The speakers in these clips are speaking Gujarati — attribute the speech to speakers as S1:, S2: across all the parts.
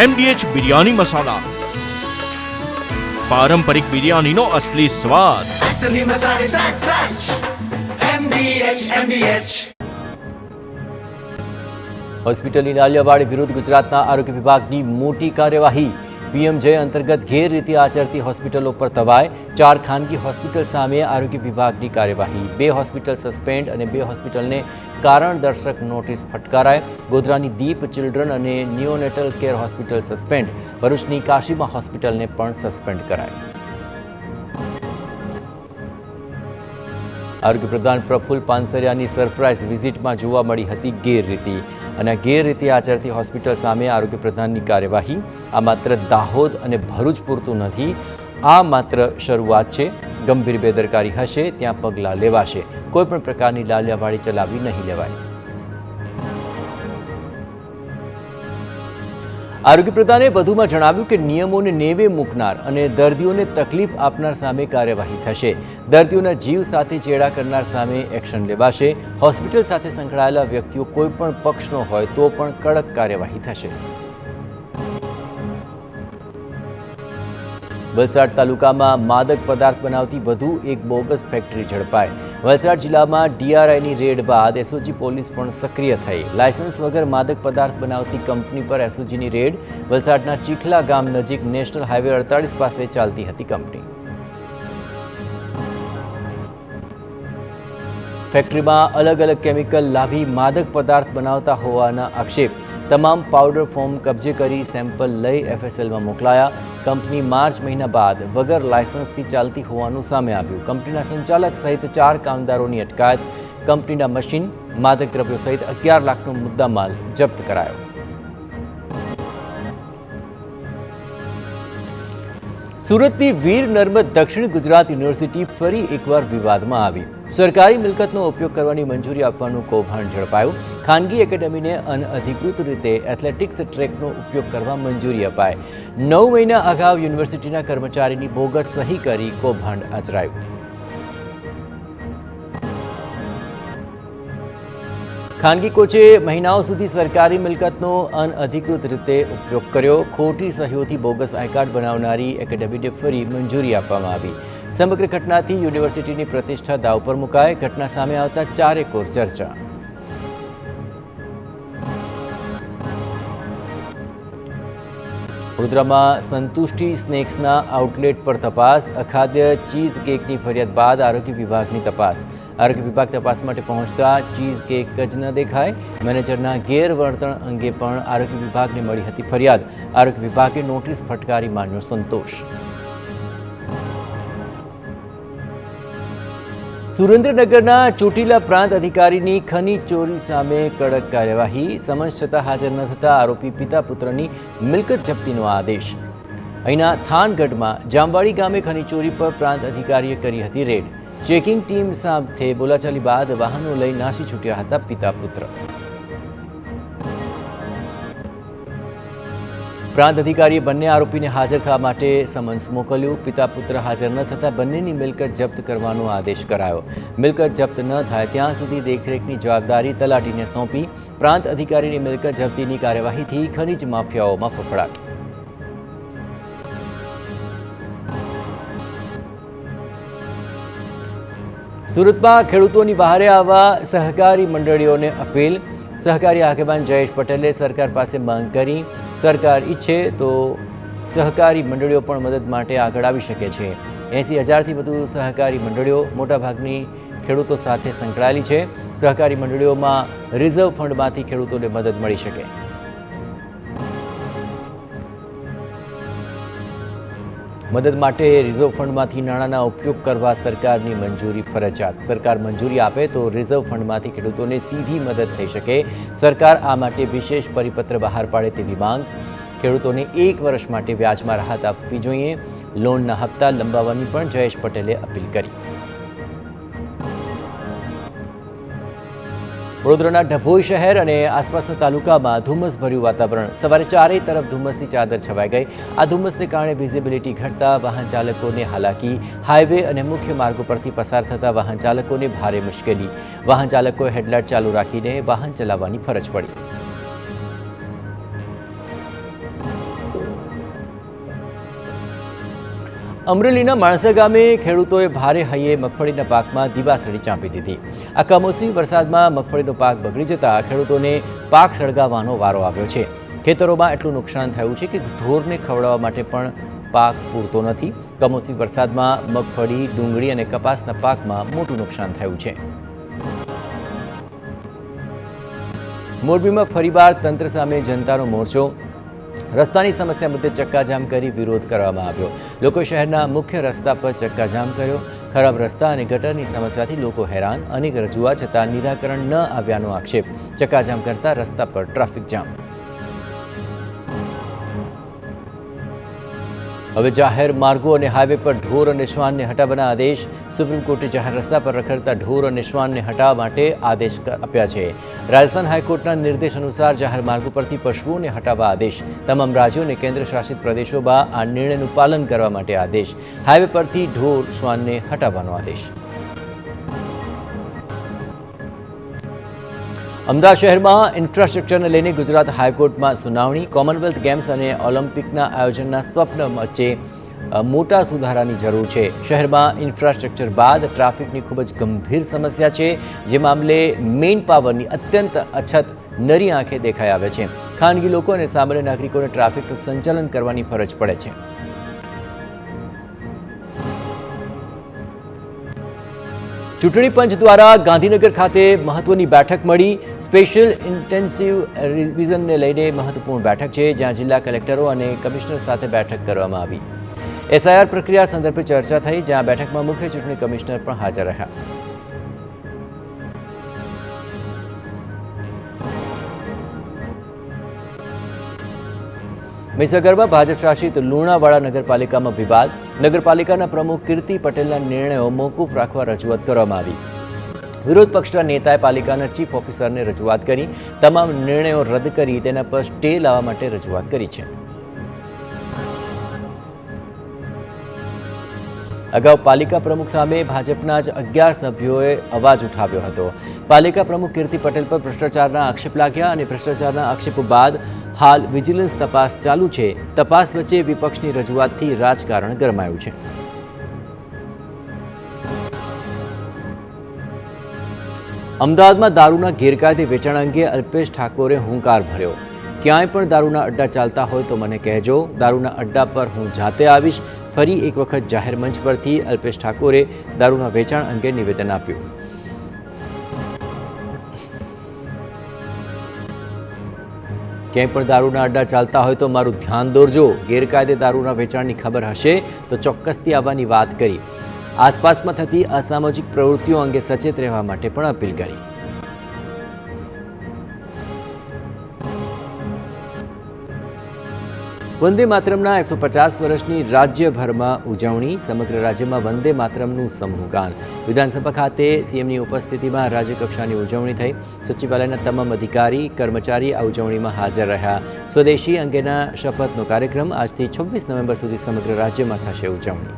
S1: MDH બિરયાની મસાલા, પારંપરિક બિરયાનીનો અસલી સ્વાદ.
S2: असली मसाले सच सच MDH
S3: હોસ્પિટલની નાલિયાવાડ વિરુદ્ધ ગુજરાતના આરોગ્ય વિભાગની મોટી કાર્યવાહી. PMJ અંતર્ગત ગેરરીતિ આચરતી હોસ્પિટલો પર તવાય. 4 ખાનગી હોસ્પિટલ સામે આરોગ્ય વિભાગની કાર્યવાહી. 2 હોસ્પિટલ સસ્પેન્ડ અને 2 હોસ્પિટલને કારણદર્શક નોટિસ ફટકારાય. ગોધરાની દીપ ચિલ્ડ્રન અને નિયોનેટલ કેર હોસ્પિટલ સસ્પેન્ડ. ભરૂચની કાશીમા હોસ્પિટલને પણ સસ્પેન્ડ કરાય. આરોગ્ય પ્રધાન પ્રફુલ્લ પાનસરિયાની સરપ્રાઇઝ વિઝિટમાં જોવા મળી હતી ગેરરીતિ. અને ગેરરીતિ આચરતી હોસ્પિટલ સામે આરોગ્ય પ્રધાનની કાર્યવાહી. આ માત્ર દાહોદ અને ભરૂચ પૂરતું નથી, આ માત્ર શરૂઆત છે. ગંભીર બેદરકારી હશે ત્યાં પગલાં લેવાશે. કોઈપણ પ્રકારની લાલિયાવાડી ચલાવી નહીં લેવાય. આરોગ્ય પ્રધાને વધુમાં જણાવ્યું કે નિયમોને નેવે મૂકનાર અને દર્દીઓને તકલીફ આપનાર સામે કાર્યવાહી થશે. દર્દીઓના જીવ સાથે ચેડા કરનાર સામે એક્શન લેવાશે. હોસ્પિટલ સાથે સંકળાયેલા વ્યક્તિઓ કોઈપણ પક્ષનો હોય તો પણ કડક કાર્યવાહી થશે. વલસાડ તાલુકામાં માદક પદાર્થ બનાવતી વધુ એક બોગસ ફેક્ટરી ઝડપાઈ. વલસાડ જિલ્લામાં DRIની રેડ બાદ SOG પોલીસ પણ સક્રિય થઈ. લાયસન્સ વગર માદક પદાર્થ બનાવતી કંપની પર SOGની રેડ. વલસાડના ચીખલા ગામ નજીક નેશનલ હાઈવે 48 પાસે ચાલતી હતી કંપની. ફેક્ટરીમાં અલગ અલગ કેમિકલ લાવી માદક પદાર્થ બનાવતા હોવાના આક્ષેપ. તમામ પાવડર ફોર્મ કબજે કરી સેમ્પલ લઈ FSLમાં મોકલાયા. કંપની માર્ચ મહિના બાદ વગર લાયસન્સથી ચાલતી હોવાનું સામે આવ્યું. કંપનીના સંચાલક સહિત 4 કામદારોની અટકાયત. કંપનીના મશીન, માદક દ્રવ્યો સહિત 11 લાખનો મુદ્દામાલ જપ્ત કરાયો. સુરતની વીર નર્મદ દક્ષિણ ગુજરાત યુનિવર્સિટી ફરી એકવાર વિવાદમાં આવી. સરકારી મિલકતનો ઉપયોગ કરવાની મંજૂરી આપવાનું કૌભાંડ ઝડપાયું. ખાનગી એકેડમીને અનઅધિકૃત રીતે એથ્લેટિક્સ ટ્રેકનો ઉપયોગ કરવા મંજૂરી અપાઈ. 9 મહિના અગાઉ યુનિવર્સિટીના કર્મચારીની બોગસ સહી કરી કૌભાંડ આચરાયું. ખાનગી કોચે મહિનાઓ સુધી સરકારી મિલકતનો અનઅધિકૃત રીતે ઉપયોગ કર્યો. ખોટી સહીઓથી બોગસ આઈ કાર્ડ બનાવનારી એકેડમીને ફરી મંજૂરી આપવામાં આવી. સમગ્ર ઘટનાથી યુનિવર્સિટીની પ્રતિષ્ઠા દાવ પર મુકાઈ. ઘટના સામે આવતા ચારેકોર ચર્ચા. વડોદરામાં સંતુષ્ટિ સ્નેક્સના આઉટલેટ પર તપાસ. અખાદ્ય ચીઝ કેકની ફરિયાદ બાદ આરોગ્ય વિભાગની તપાસ. આરોગ્ય વિભાગ તપાસ માટે પહોંચતા ચીઝ કેક જ ન દેખાય. મેનેજરના ગેરવર્તણ અંગે પણ આરોગ્ય વિભાગને મળી હતી ફરિયાદ. આરોગ્ય વિભાગે નોટિસ ફટકારી માન્યો સંતોષ. સુરેન્દ્રનગરના ચોટીલા પ્રાંત અધિકારીની ખનીજ ચોરી સામે કડક કાર્યવાહી. સમન્સ છતાં હાજર ન થતા આરોપી પિતા પુત્રની મિલકત જપ્તીનો આદેશ. અહીંના થાનગઢમાં જામવાડી ગામે ખનીજ ચોરી પર પ્રાંત અધિકારીએ કરી હતી રેડ. ચેકિંગ ટીમ સાથે બોલાચાલી બાદ વાહનો લઈ નાસી છૂટ્યા હતા પિતા પુત્ર. પ્રાંત અધિકારીએ બંને આરોપીને હાજર થવા માટે સમન્સ મોકલ્યું. પિતા પુત્ર હાજર ન થતાં બંનેની મિલકત જપ્ત કરવાનો આદેશ કરાયો. મિલકત જપ્ત ન થાય ત્યાં સુધી દેખરેખની જવાબદારી તલાટીને સોંપી. પ્રાંત અધિકારીની મિલકત જપ્તીની કાર્યવાહીથી ખનીજ માફિયાઓમાં ફફડાટ. સુરતમાં ખેડૂતોની વહારે આવવા સહકારી મંડળીઓને અપીલ. સહકારી આગેવાન જયેશ પટેલે સરકાર પાસે માંગ કરી. સરકાર ઈચ્છે તો સહકારી મંડળીઓ પણ મદદ માટે આગળ આવી શકે છે. 80,000થી વધુ સહકારી મંડળીઓ મોટાભાગની ખેડૂતો સાથે સંકળાયેલી છે. સહકારી મંડળીઓમાં રિઝર્વ ફંડમાંથી ખેડૂતોને મદદ મળી શકે. મદદ માટે રિઝર્વ ફંડમાંથી નાણાંના ઉપયોગ કરવા સરકારની મંજૂરી ફરજિયાત. સરકાર મંજૂરી આપે તો રિઝર્વ ફંડમાંથી ખેડૂતોને સીધી મદદ થઈ શકે. સરકાર આ માટે વિશેષ પરિપત્ર બહાર પાડે તેવી માંગ. ખેડૂતોને 1 વર્ષ માટે વ્યાજમાં રાહત આપવી જોઈએ. લોનના હપ્તા લંબાવવાની પણ જયેશ પટેલે અપીલ કરી. વડોદરાના ડભોઈ શહેર અને આસપાસના તાલુકામાં ધુમ્મસભર્યું વાતાવરણ. સવારે ચારેય તરફ ધુમ્મસની ચાદર છવાઈ ગઈ. આ ધુમ્મસને કારણે વિઝિબિલિટી ઘટતા વાહન ચાલકોને હાલાકી. હાઈવે અને મુખ્ય માર્ગો પરથી પસાર થતા વાહન ચાલકોને ભારે મુશ્કેલી. વાહન ચાલકોએ હેડલાઇટ ચાલુ રાખીને વાહન ચલાવવાની ફરજ પડી. અમરેલીના માણસા ગામે ખેડૂતોએ ભારે હૈયે મગફળીના પાકમાં દિવાસળી ચાંપી દીધી. આ કમોસમી વરસાદમાં મગફળીનો પાક બગડી જતા ખેડૂતોને પાક સળગાવવાનો વારો આવ્યો છે. ખેતરોમાં એટલું નુકસાન થયું છે કે ઢોરને ખવડાવવા માટે પણ પાક પૂરતો નથી. કમોસમી વરસાદમાં મગફળી, ડુંગળી અને કપાસના પાકમાં મોટું નુકસાન થયું છે. મોરબીમાં ફરીવાર તંત્ર સામે જનતાનો મોરચો. રસ્તાની સમસ્યા મુદ્દે ચક્કાજામ કરી વિરોધ કરવામાં આવ્યો. લોકો શહેરના મુખ્ય રસ્તા પર ચક્કાજામ કર્યો. ખરાબ રસ્તા અને ગટરની સમસ્યાથી લોકો હેરાન. અનેક રજૂઆત છતાં નિરાકરણ ન આવ્યાનો આક્ષેપ. ચક્કાજામ કરતા રસ્તા પર ટ્રાફિક જામ. હવે જાહેર માર્ગો અને હાઈવે પર ઢોર અને શ્વાનને હટાવવાના આદેશ. સુપ્રીમ કોર્ટે જાહેર રસ્તા પર રખડતા ઢોર અને શ્વાનને હટાવવા માટે આદેશ આપ્યા છે. રાજસ્થાન હાઈકોર્ટના નિર્દેશ અનુસાર જાહેર માર્ગો પરથી પશુઓને હટાવવા આદેશ. તમામ રાજ્યો અને કેન્દ્ર શાસિત પ્રદેશોમાં આ નિર્ણયનું પાલન કરવા માટે આદેશ. હાઈવે પરથી ઢોર શ્વાનને હટાવવાનો આદેશ. અમદાવાદ શહેરમાં ઇન્ફ્રાસ્ટ્રક્ચરને લઈને ગુજરાત હાઈકોર્ટમાં સુનાવણી. કોમનવેલ્થ ગેમ્સ અને ઓલિમ્પિકના આયોજનના સ્વપ્ન વચ્ચે મોટા સુધારાની જરૂર છે. શહેરમાં ઇન્ફ્રાસ્ટ્રક્ચર બાદ ટ્રાફિકની ખૂબ જ ગંભીર સમસ્યા છે. જે મામલે મેઇન પાવરની અત્યંત અછત નરી આંખે દેખાઈ આવે છે. ખાનગી લોકો અને સામાન્ય નાગરિકોને ટ્રાફિકનું સંચાલન કરવાની ફરજ પડે છે. ચૂંટણી પંચ દ્વારા ગાંધીનગર ખાતે મહત્વની બેઠક મળી. સ્પેશિયલ ઇન્ટેન્સિવ રિવિઝનને લઈને મહત્વપૂર્ણ બેઠક છે, જ્યાં જિલ્લા કલેક્ટરો અને કમિશનર સાથે બેઠક કરવામાં આવી. એસઆઈઆર પ્રક્રિયા સંદર્ભે ચર્ચા થઈ, જ્યાં બેઠકમાં મુખ્ય ચૂંટણી કમિશનર પણ હાજર રહ્યા. મહીસાગરમાં ભાજપ શાસિત લુણાવાડા નગરપાલિકામાં વિવાદ. નગરપાલિકાના પ્રમુખ કીર્તિ પટેલના નિર્ણયો મોકૂફ રાખવા રજૂઆત કરવામાં આવી. વિરોધ પક્ષના નેતાએ પાલિકાના ચીફ ઓફિસરને રજૂઆત કરી. તમામ નિર્ણયો રદ કરી તેના પર સ્ટે લાવવા માટે રજૂઆત કરી છે. અગાઉ પાલિકા પ્રમુખ સામે ભાજપના જ 11 સભ્યોએ અવાજ ઉઠાવ્યો હતો. પાલિકા પ્રમુખ કીર્તિ પટેલ પર ભ્રષ્ટાચારના આક્ષેપ લાગ્યા અને ભ્રષ્ટાચારના આક્ષેપો બાદ હાલ વિજિલન્સ તપાસ ચાલુ છે. તપાસ વચ્ચે વિપક્ષની રજૂઆતથી રાજકારણ ગરમાયું છે. અમદાવાદમાં દારૂના ગેરકાયદે વેચાણ અંગે અલ્પેશ ઠાકોરે હુંકાર ભર્યો. ક્યાંય પણ દારૂના અડ્ડા ચાલતા હોય તો મને કહેજો. દારૂના અડ્ડા પર હું જાતે આવીશ. ફરી એક વખત જાહેર મંચ પરથી અલ્પેશ ઠાકોરે દારૂના વેચાણ અંગે નિવેદન આપ્યું. ક્યાંય પણ દારૂના અડ્ડા ચાલતા હોય તો મારું ધ્યાન દોરજો. ગેરકાયદે દારૂના વેચાણની ખબર હશે તો ચોક્કસથી આવવાની વાત કરી. આસપાસમાં થતી અસામાજિક પ્રવૃત્તિઓ અંગે સચેત રહેવા માટે પણ અપીલ કરી. વંદે માતરમના 150 વર્ષની રાજ્યભરમાં ઉજવણી. સમગ્ર રાજ્યમાં વંદે માતરમનું સમૂહગાન. વિધાનસભા ખાતે સીએમની ઉપસ્થિતિમાં રાજ્યકક્ષાની ઉજવણી થઈ. સચિવાલયના તમામ અધિકારી કર્મચારી આ ઉજવણીમાં હાજર રહ્યા. સ્વદેશી અંગેના શપથનો કાર્યક્રમ આજથી 26 નવેમ્બર સુધી સમગ્ર રાજ્યમાં થશે ઉજવણી.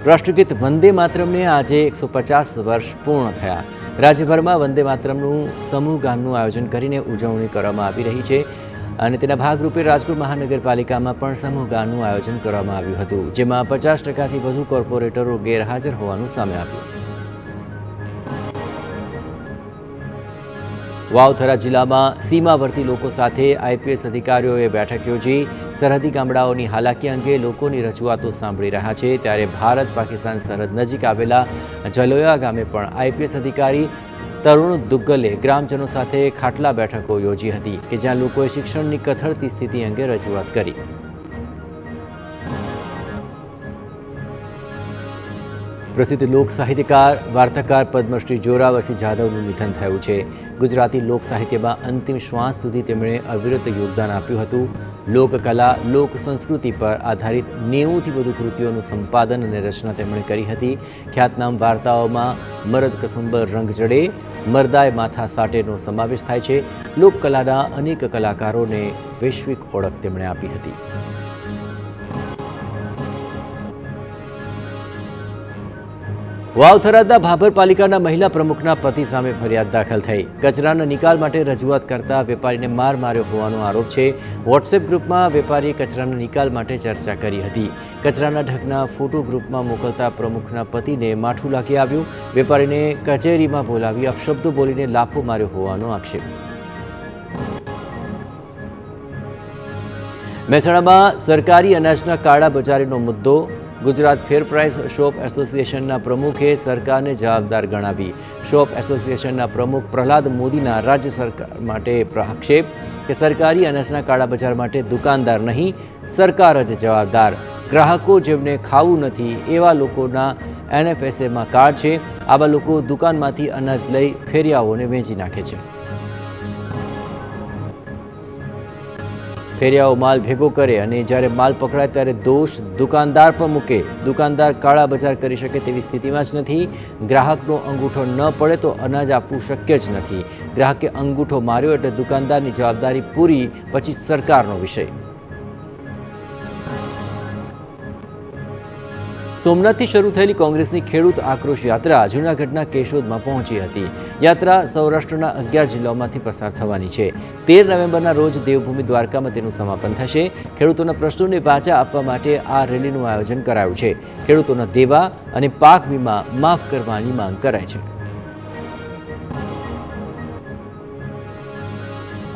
S3: રાષ્ટ્રગીત વંદે માતરમને આજે 150 વર્ષ પૂર્ણ થયા. રાજ્યભરમાં વંદે માતરમનું સમૂહ ગાનનું આયોજન કરીને ઉજવણી કરવામાં આવી રહી છે અને તેના ભાગરૂપે રાજકોટ મહાનગરપાલિકામાં પણ સમૂહ ગાનનું આયોજન કરવામાં આવ્યું હતું, જેમાં 50%થી વધુ કોર્પોરેટરો ગેરહાજર હોવાનું સામે આવ્યું. વાવથરા જિલ્લામાં સીમાવર્તી લોકો સાથે આઈપીએસ અધિકારીઓએ બેઠક યોજી. સરહદી ગામડાઓની હાલાકી અંગે લોકોની રજૂઆતો સાંભળી રહ્યા છે. ત્યારે ભારત પાકિસ્તાન સરહદ નજીક આવેલા જલોયા ગામે પણ આઈપીએસ અધિકારી તરુણ દુગ્ગલે ગ્રામજનો સાથે ખાટલા બેઠકો યોજી હતી કે જ્યાં લોકોએ શિક્ષણની કથળતી સ્થિતિ અંગે રજૂઆત કરી. પ્રસિદ્ધ લોક સાહિત્યકાર વાર્તાકાર પદ્મશ્રી જોરાવરસિંહ જાદવનું નિધન થયું છે. ગુજરાતી લોક સાહિત્યમાં અંતિમ શ્વાસ સુધી તેમણે અવિરત યોગદાન આપ્યું હતું. લોકકલા, લોક સંસ્કૃતિ પર આધારિત 90થી વધુ કૃતિઓનું સંપાદન અને રચના તેમણે કરી હતી. ખ્યાતનામ વાર્તાઓમાં મરદ કસુંબર રંગ જડે, મરદાય માથા સાટેનો સમાવેશ થાય છે. લોકકલાના અનેક કલાકારોને વૈશ્વિક ઓળખ તેમણે આપી હતી. વાવ થરાદના ભાભર પાલિકાના મહિલા પ્રમુખના પતિ સામે ફરિયાદ દાખલ થઈ. કચરાના નિકાલ માટે રજૂઆત કરતા વેપારીને માર માર્યો હોવાનો આરોપ છે. વોટ્સએપ ગ્રુપમાં વેપારીએ કચરાના નિકાલ માટે ચર્ચા કરી હતી. કચરાના ઢગના ફોટો ગ્રુપમાં મોકલતા પ્રમુખના પતિને માઠું લાગી આવ્યું. વેપારીને કચેરીમાં બોલાવી અપશબ્દો બોલીને લાફો માર્યો હોવાનો આક્ષેપ. મહેસાણામાં સરકારી અનાજના કાળા બજારીનો મુદ્દો. ગુજરાત ફેર પ્રાઇસ શોપ એસોસિએશનના પ્રમુખે સરકારને જવાબદાર ગણાવી. શોપ એસોસિએશનના પ્રમુખ પ્રહલાદ મોદીના રાજ્ય સરકાર માટે આક્ષેપ કે સરકારી અનાજના કાળા બજાર માટે દુકાનદાર નહીં, સરકાર જ જવાબદાર. ગ્રાહકો જેમને ખાવું નથી એવા લોકોના NFSAમાં કાર્ડ છે. આવા લોકો દુકાનમાંથી અનાજ લઈ ફેરિયાઓને વેચી નાખે છે. ફેરિયાઓ માલ ભેગો કરે અને જ્યારે માલ પકડાય ત્યારે દોષ દુકાનદાર પર મૂકે. દુકાનદાર કાળા બજાર કરી શકે તેવી સ્થિતિમાં જ નથી. ગ્રાહકનો અંગૂઠો ન પડે તો અનાજ આપવું શક્ય જ નથી. ગ્રાહકે અંગૂઠો માર્યો એટલે દુકાનદારની જવાબદારી પૂરી, પછી સરકારનો વિષય. સોમનાથથી શરૂ થયેલી કોંગ્રેસની ખેડૂત આક્રોશ યાત્રા જૂનાગઢના કેશોદમાં પહોંચી હતી. યાત્રા સૌરાષ્ટ્રના 11 જિલ્લાઓમાંથી પસાર થવાની છે. 13 નવેમ્બરના રોજ દેવભૂમિ દ્વારકામાં તેનું સમાપન થશે. ખેડૂતોના પ્રશ્નોને વાચા આપવા માટે આ રેલીનું આયોજન કરાયું છે. ખેડૂતોના દેવા અને પાક વીમા માફ કરવાની માંગ કરાય છે.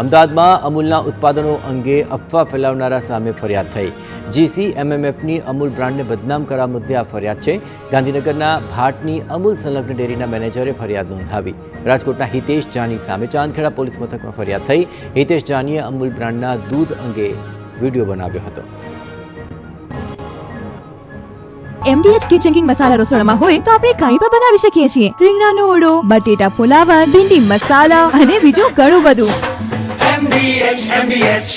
S3: અમદાવાદમાં અમૂલના ઉત્પાદનો અંગે અફવા ફેલાવનારા સામે ફરિયાદ થઈ. GCMMFની અમૂલ બ્રાન્ડને બદનામ કરવા મુદ્દે આ ફરિયાદ છે. ગાંધીનગરના ભાટની અમૂલ સંલગ્ન ડેરીના મેનેજરે ફરિયાદ નોંધાવી. રાજકોટના હિતેશ જાની સામે ચાંદખેડા પોલીસ મથકમાં ફરિયાદ થઈ. હિતેશ જાનીએ અમૂલ બ્રાન્ડના દૂધ અંગે વિડીયો બનાવ્યો હતો.
S4: MDH કિચન કિંગ મસાલા રસોડામાં હોય તો આપણે કાંઈ પણ બનાવી શકીએ છીએ. રીંગણાનો ઓળો, બટેટા ફુલાવર, ભીંડી મસાલા અને બીજું ઘણું બધું.
S2: MDH